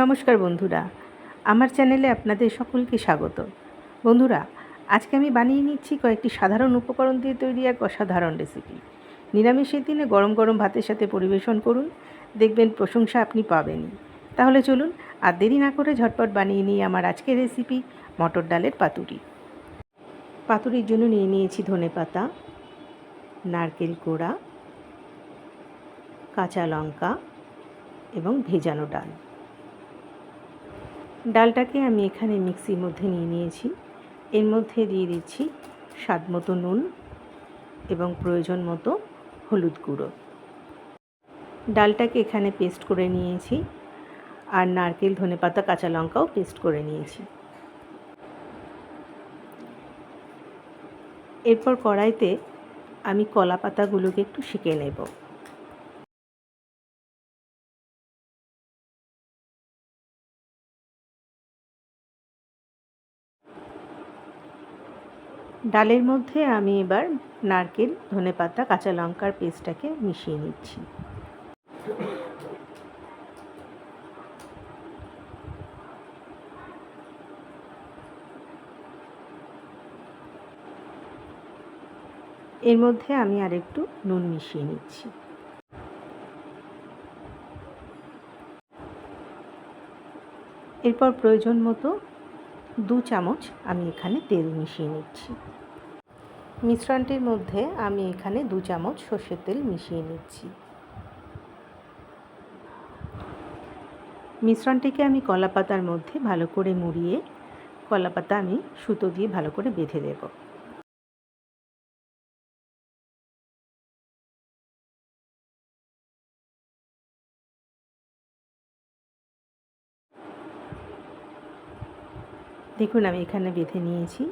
নমস্কার বন্ধুরা, আমার চ্যানেলে আপনাদের সকলকে স্বাগত। বন্ধুরা, আজকে আমি বানিয়ে নিচ্ছি কয়েকটি সাধারণ উপকরণ দিয়ে তৈরি এক অসাধারণ রেসিপি। নিরামিষের দিনে গরম গরম ভাতের সাথে পরিবেশন করুন, দেখবেন প্রশংসা আপনি পাবেনই। তাহলে চলুন আর দেরি না করে ঝটপট বানিয়ে নিই আমার আজকের রেসিপি মটর ডালের পাতুরি। পাতুরির জন্য নিয়ে নিয়েছি ধনেপাতা, নারকেল কোড়া, কাঁচা লঙ্কা এবং ভেজানো ডাল। ডালটাকে আমি এখানে মিক্সির মধ্যে নিয়ে নিয়েছি। এর মধ্যে দিয়ে দিচ্ছি স্বাদ মতো নুন এবং প্রয়োজন মতো হলুদ গুঁড়ো। ডালটাকে এখানে পেস্ট করে নিয়েছি, আর নারকেল, ধনেপাতা, কাঁচা লঙ্কাও পেস্ট করে নিয়েছি। এরপর কড়াইতে আমি কলা পাতাগুলোকে একটু সেঁকে নেব। ডালের মধ্যে আমি এবার নারকেল, ধনেপাতা, কাঁচা লঙ্কার পেস্টটাকে মিশিয়ে নিচ্ছি। এর মধ্যে আমি আরেকটু নুন মিশিয়ে নিচ্ছি। এরপর প্রয়োজন মতো 2 চামচ আমি এখানে তেল মিশিয়ে নিচ্ছি। মিশ্রণটির মধ্যে আমি এখানে 2 চামচ সর্ষের তেল মিশিয়ে নিচ্ছি। মিশ্রণটিকে আমি কলাপাতার মধ্যে ভালো করে মুড়িয়ে কলাপাতা আমি সুতো দিয়ে ভালো করে বেঁধে দেব। দেখুন আমি এখানে বেঁধে নিয়েছি।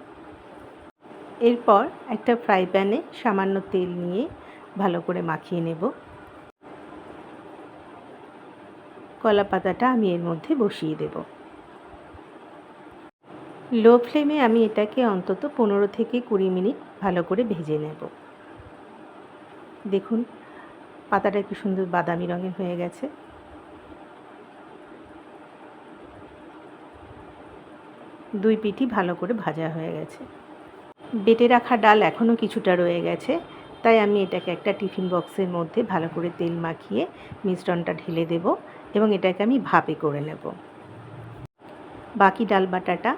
এরপর একটা ফ্রাই প্যানে সামান্য তেল নিয়ে ভালো করে মাখিয়ে নেব। কলাপাতাটা আমি এর মধ্যে বসিয়ে দেব। লো ফ্লেমে আমি এটাকে অন্তত 15 থেকে 20 মিনিট ভালো করে ভেজে নেব। দেখুন পাতাটা কি সুন্দর বাদামি রঙের হয়ে গেছে। দুই পিঠই ভালো করে ভাজা হয়ে গেছে। বেটে রাখা ডাল এখনও কিছুটা রয়ে গেছে, তাই আমি এটাকে একটা টিফিন বক্সের মধ্যে ভালো করে তেল মাখিয়ে মিশ্রণটা ঢেলে দেব এবং এটাকে আমি ভাপে করে নেব। বাকি ডাল বাটাটা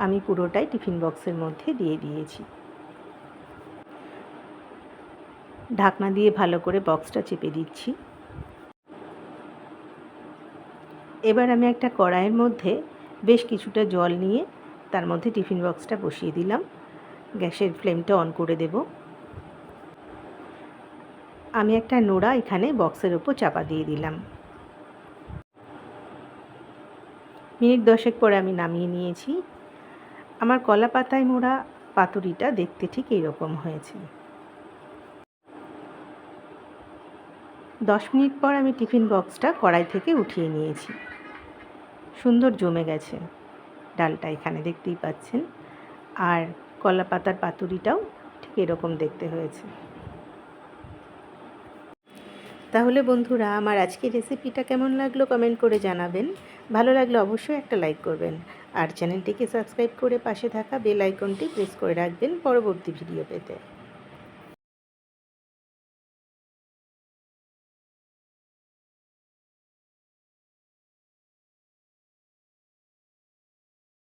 আমি পুরোটাই টিফিন বক্সের মধ্যে দিয়ে দিয়েছি। ঢাকনা দিয়ে ভালো করে বক্সটা চেপে দিচ্ছি। এবার আমি একটা কড়াইয়ের মধ্যে বেশ কিছুটা জল নিয়ে তার মধ্যে টিফিন বক্সটা বসিয়ে দিলাম। গ্যাসের ফ্লেমটা অন করে দেব। আমি একটা নোড়া এখানে বক্সের ওপর চাপা দিয়ে দিলাম। মিনিট 10 পরে আমি নামিয়ে নিয়েছি। আমার কলা পাতায় মোড়া পাতুরিটা দেখতে ঠিক এইরকম হয়েছে। 10 মিনিট পর আমি টিফিন বক্সটা কড়াই থেকে উঠিয়ে নিয়েছি। সুন্দর জমে গেছে ডালটা, এখানে দেখতেই পাচ্ছেন। আর কলা পাতার পাতুরিটাও ঠিক এরকম দেখতে হয়েছে। তাহলে বন্ধুরা, আমার আজকের রেসিপিটা কেমন লাগলো কমেন্ট করে জানাবেন। ভালো লাগলে অবশ্যই একটা লাইক করবেন, আর চ্যানেলটিকে সাবস্ক্রাইব করে পাশে থাকা বেল আইকনটি প্রেস করে রাখবেন পরবর্তী ভিডিও পেতে।